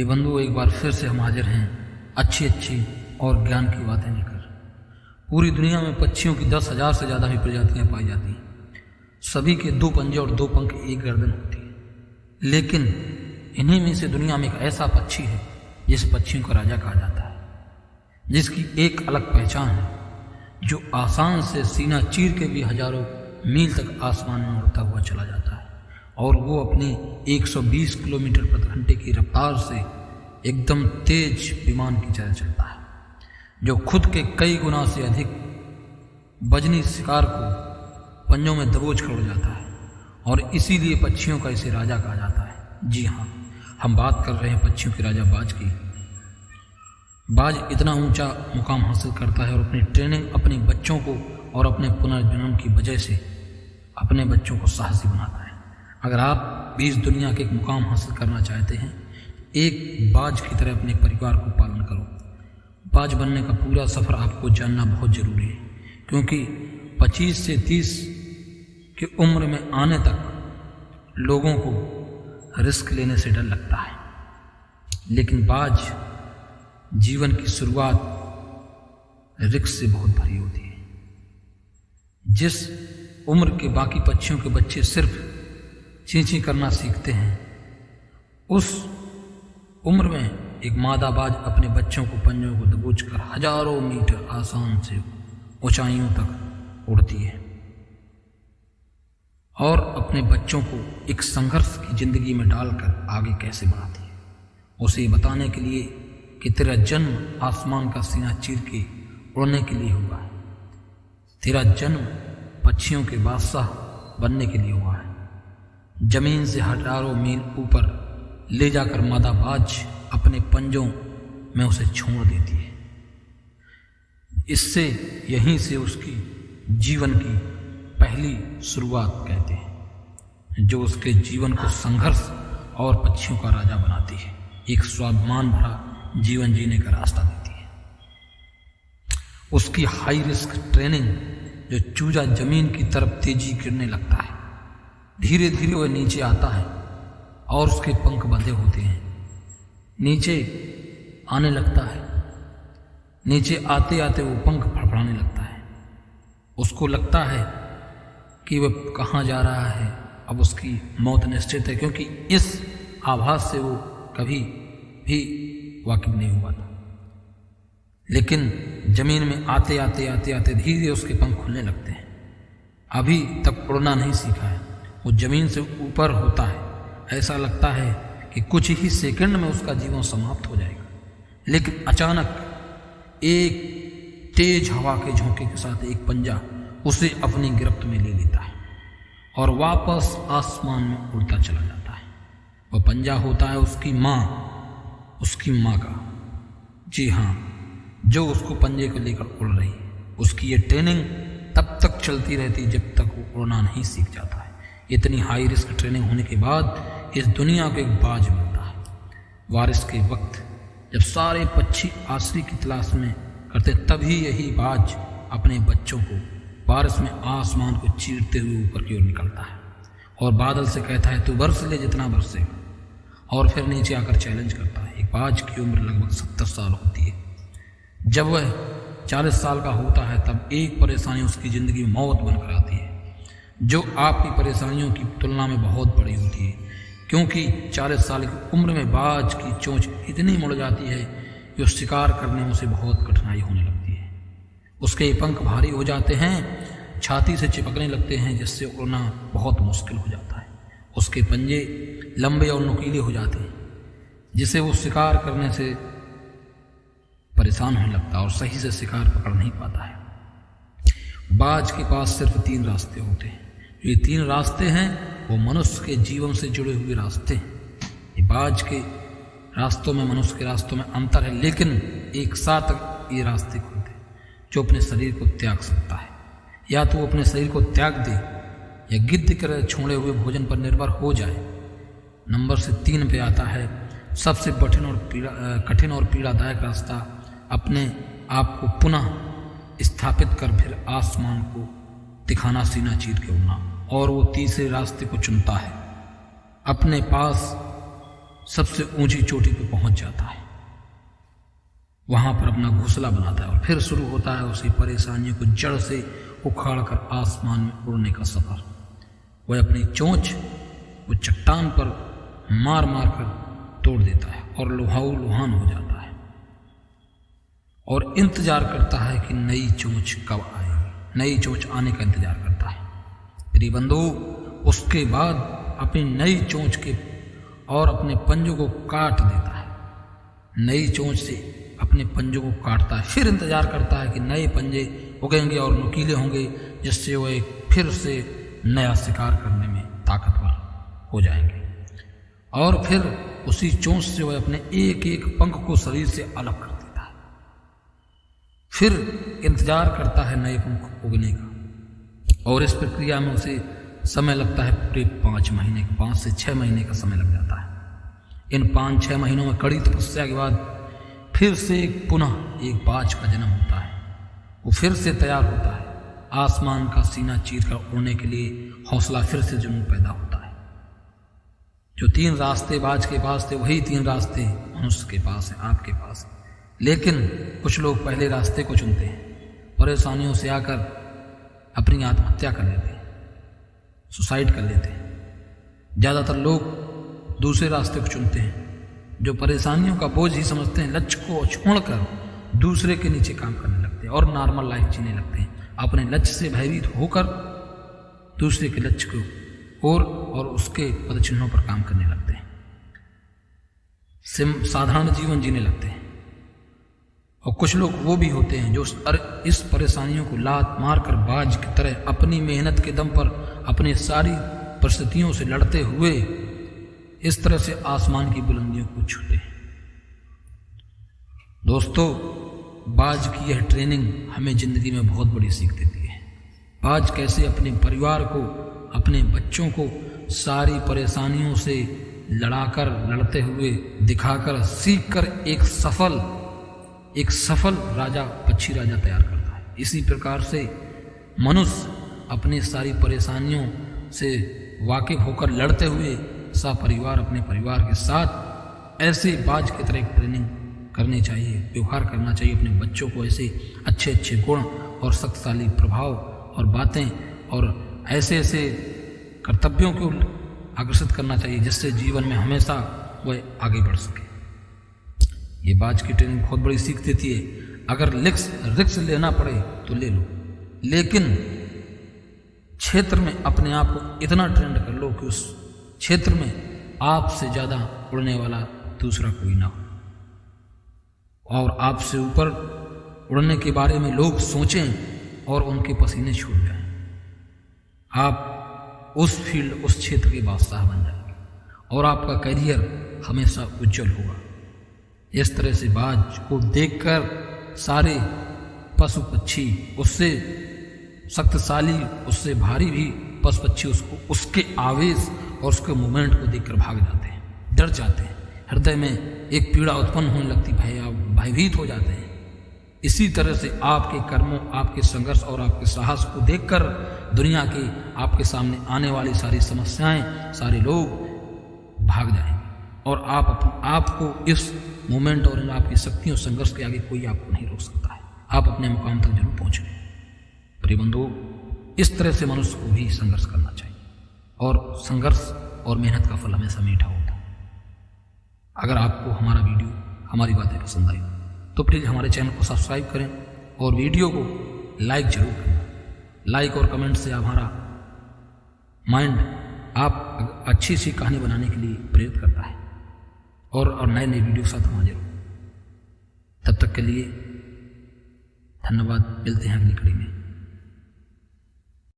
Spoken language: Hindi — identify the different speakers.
Speaker 1: प्रिय बंधु, एक बार फिर से हम हाजिर हैं अच्छी और ज्ञान की बातें लेकर। पूरी दुनिया में पक्षियों की 10,000 से ज़्यादा भी प्रजातियां पाई जाती हैं। सभी के 2 पंजे और 2 पंख, एक गर्दन होती है। लेकिन इन्हीं में से दुनिया में एक ऐसा पक्षी है जिस पक्षियों का राजा कहा जाता है, जिसकी एक अलग पहचान है, जो आसान से सीना चीर के भी हजारों मील तक आसमान में उड़ता हुआ चला जाता है, और वो अपनी 120 किलोमीटर प्रति घंटे की रफ्तार से एकदम तेज विमान की तरह चलता है, जो खुद के कई गुना से अधिक वजनी शिकार को पंजों में दबोच कर उड़ जाता है, और इसीलिए पक्षियों का इसे राजा कहा जाता है। जी हाँ, हम बात कर रहे हैं पक्षियों के राजा बाज की। बाज इतना ऊंचा मुकाम हासिल करता है और अपनी ट्रेनिंग अपने बच्चों को और अपने पुनर्जन्म की वजह से अपने बच्चों को साहसी बनाता है। अगर आप भी इस दुनिया के एक मुकाम हासिल करना चाहते हैं, एक बाज की तरह अपने परिवार को पालन करो। बाज बनने का पूरा सफ़र आपको जानना बहुत ज़रूरी है, क्योंकि 25 से 30 की उम्र में आने तक लोगों को रिस्क लेने से डर लगता है, लेकिन बाज जीवन की शुरुआत रिस्क से बहुत भरी होती है। जिस उम्र के बाकी पक्षियों के बच्चे सिर्फ चींची करना सीखते हैं, उस उम्र में एक मादा बाज अपने बच्चों को पंजों को दबोच कर हजारों मीटर आसान से ऊंचाइयों तक उड़ती है और अपने बच्चों को एक संघर्ष की जिंदगी में डालकर आगे कैसे बढ़ाती है, उसे बताने के लिए कि तेरा जन्म आसमान का सीना चीर के उड़ने के लिए हुआ है। तेरा जन्म पक्षियों के बादशाह बनने के लिए हुआ है। जमीन से हजारों मील ऊपर ले जाकर मादा बाज अपने पंजों में उसे छोड़ देती है। इससे यहीं से उसकी जीवन की पहली शुरुआत कहते हैं, जो उसके जीवन को संघर्ष और पक्षियों का राजा बनाती है, एक स्वाभिमान भरा जीवन जीने का रास्ता देती है। उसकी हाई रिस्क ट्रेनिंग, जो चूजा जमीन की तरफ तेजी गिरने लगता है, धीरे धीरे वह नीचे आता है और उसके पंख बंधे होते हैं, नीचे आने लगता है। नीचे आते आते वो पंख फड़फड़ाने लगता है। उसको लगता है कि वह कहाँ जा रहा है, अब उसकी मौत निश्चित है, क्योंकि इस आभास से वो कभी भी वाकिफ नहीं हुआ था। लेकिन जमीन में आते आते धीरे उसके पंख खुलने लगते हैं। अभी तक उड़ना नहीं सीखा है, वो जमीन से ऊपर होता है। ऐसा लगता है कि कुछ ही सेकंड में उसका जीवन समाप्त हो जाएगा, लेकिन अचानक एक तेज हवा के झोंके के साथ एक पंजा उसे अपनी गिरफ्त में ले लेता है और वापस आसमान में उड़ता चला जाता है। वह पंजा होता है उसकी माँ का। जी हाँ, जो उसको पंजे को लेकर उड़ रही है। उसकी ये ट्रेनिंग तब तक चलती रहती जब तक वो उड़ना नहीं सीख जाता है। इतनी हाई रिस्क ट्रेनिंग होने के बाद इस दुनिया को एक बाज मिलता है। बारिश के वक्त जब सारे पक्षी आश्रय की तलाश में करते, तभी यही बाज अपने बच्चों को बारिश में आसमान को चीरते हुए ऊपर की ओर निकलता है और बादल से कहता है, तू बरस ले जितना बरसेगा, और फिर नीचे आकर चैलेंज करता है। एक बाज की उम्र लगभग 70 साल होती है। जब वह 40 साल का होता है, तब एक परेशानी उसकी ज़िंदगी में मौत बनकर आती है, जो आपकी परेशानियों की तुलना में बहुत बड़ी होती है, क्योंकि 40 साल की उम्र में बाज की चोंच इतनी मुड़ जाती है कि उस शिकार करने में उसे बहुत कठिनाई होने लगती है। उसके पंख भारी हो जाते हैं, छाती से चिपकने लगते हैं, जिससे उड़ना बहुत मुश्किल हो जाता है। उसके पंजे लंबे और नुकीले हो जाते हैं, जिसे वो शिकार करने से परेशान होने लगता है और सही से शिकार पकड़ नहीं पाता है। बाज के पास सिर्फ 3 रास्ते होते हैं। ये 3 रास्ते हैं वो मनुष्य के जीवन से जुड़े हुए रास्ते हैं। ये बाज के रास्तों में मनुष्य के रास्तों में अंतर है, लेकिन एक साथ ये रास्ते खुलते हैं। जो अपने शरीर को त्याग सकता है, या तो अपने शरीर को त्याग दे या गिद्ध की तरह छोड़े हुए भोजन पर निर्भर हो जाए। नंबर से 3 पे आता है सबसे कठिन और पीड़ादायक रास्ता, अपने आप को पुनः स्थापित कर फिर आसमान को दिखाना, सीना चीर के उड़ना। और वो तीसरे रास्ते को चुनता है, अपने पास सबसे ऊंची चोटी पर पहुंच जाता है, वहां पर अपना घोंसला बनाता है और फिर शुरू होता है उसी परेशानियों को जड़ से उखाड़ कर आसमान में उड़ने का सफर। वह अपनी चोंच वो चट्टान पर मार मार कर तोड़ देता है और लुहाऊ लुहान हो जाता है और इंतजार करता है कि नई चोंच कब आएगी। नई चोंच आने का इंतजार करता है। प्रिय बंधु, उसके बाद अपनी नई चोंच के और अपने पंजों को काट देता है। नई चोंच से अपने पंजों को काटता है, फिर इंतजार करता है कि नए पंजे उगेंगे और नुकीले होंगे, जिससे वह एक फिर से नया शिकार करने में ताकतवर हो जाएंगे। और फिर उसी चोंच से वह अपने एक एक पंख को शरीर से अलग कर देता है। फिर इंतजार करता है नए पंख उगने का और इस प्रक्रिया में उसे समय लगता है पूरे 5 महीने का, 5 से 6 महीने का समय लग जाता है। इन 5-6 महीनों में कड़ी तपस्या के बाद फिर से पुनः एक बाज का जन्म होता है। वो फिर से तैयार होता है, आसमान का सीना चीर कर उड़ने के लिए हौसला फिर से जुनून पैदा होता है। जो 3 रास्ते बाज के पास थे वही 3 रास्ते मनुष्य के पास है, आपके पास है। लेकिन कुछ लोग पहले रास्ते को चुनते हैं, परेशानियों से आकर अपनी आत्महत्या कर लेते हैं, सुसाइड कर लेते हैं। ज़्यादातर लोग दूसरे रास्ते को चुनते हैं, जो परेशानियों का बोझ ही समझते हैं, लक्ष्य को छोड़कर दूसरे के नीचे काम करने लगते हैं और नॉर्मल लाइफ जीने लगते हैं। अपने लक्ष्य से भयभीत होकर दूसरे के लक्ष्य को और उसके पदचिन्हों पर काम करने लगते हैं, साधारण जीवन जीने लगते हैं। और कुछ लोग वो भी होते हैं जो इस परेशानियों को लात मारकर बाज की तरह अपनी मेहनत के दम पर अपनी सारी परिस्थितियों से लड़ते हुए इस तरह से आसमान की बुलंदियों को छूते हैं। दोस्तों, बाज की यह ट्रेनिंग हमें जिंदगी में बहुत बड़ी सीख देती है। बाज कैसे अपने परिवार को, अपने बच्चों को सारी परेशानियों से लड़ते हुए दिखाकर, सीखकर एक सफल राजा, पक्षी राजा तैयार करता है। इसी प्रकार से मनुष्य अपनी सारी परेशानियों से वाकिफ होकर लड़ते हुए सपरिवार अपने परिवार के साथ ऐसे बाज की तरह ट्रेनिंग करनी चाहिए, व्यवहार करना चाहिए। अपने बच्चों को ऐसे अच्छे अच्छे गुण और शक्तिशाली प्रभाव और बातें और ऐसे कर्तव्यों को आकर्षित करना चाहिए, जिससे जीवन में हमेशा वह आगे बढ़ सके। ये बाज की ट्रेनिंग बहुत बड़ी सीख देती है। अगर रिस्क लेना पड़े तो ले लो, लेकिन क्षेत्र में अपने आप को इतना ट्रेंड कर लो कि उस क्षेत्र में आपसे ज़्यादा उड़ने वाला दूसरा कोई ना हो और आपसे ऊपर उड़ने के बारे में लोग सोचें और उनके पसीने छूट जाएं। आप उस क्षेत्र के बादशाह बन जाएंगे और आपका करियर हमेशा उज्जवल होगा। इस तरह से बाज को देखकर सारे पशु पक्षी, उससे शक्तिशाली, उससे भारी भी पशु पक्षी उसके आवेश और उसके मूवमेंट को देखकर भाग जाते हैं, डर जाते हैं, हृदय में एक पीड़ा उत्पन्न होने लगती, भयभीत हो जाते हैं। इसी तरह से आपके कर्मों, आपके संघर्ष और आपके साहस को देखकर दुनिया की आपके सामने आने वाली सारी समस्याएं, सारे लोग भाग जाएंगे और आपको इस मोमेंट और आपकी शक्तियों संघर्ष के आगे कोई आपको नहीं रोक सकता है। आप अपने मुकाम तक जरूर पहुंचेंगे। प्रिय बंधु, इस तरह से मनुष्य को भी संघर्ष करना चाहिए और संघर्ष और मेहनत का फल हमेशा मीठा होता है। अगर आपको हमारा वीडियो, हमारी बातें पसंद आई तो प्लीज़ हमारे चैनल को सब्सक्राइब करें और वीडियो को लाइक जरूर करें। लाइक और कमेंट से हमारा माइंड आप अच्छी सी कहानी बनाने के लिए प्रेरित करता है और नए नए वीडियो के साथ हम हाजिर हों। तब तक के लिए धन्यवाद। मिलते हैं अगली कड़ी में।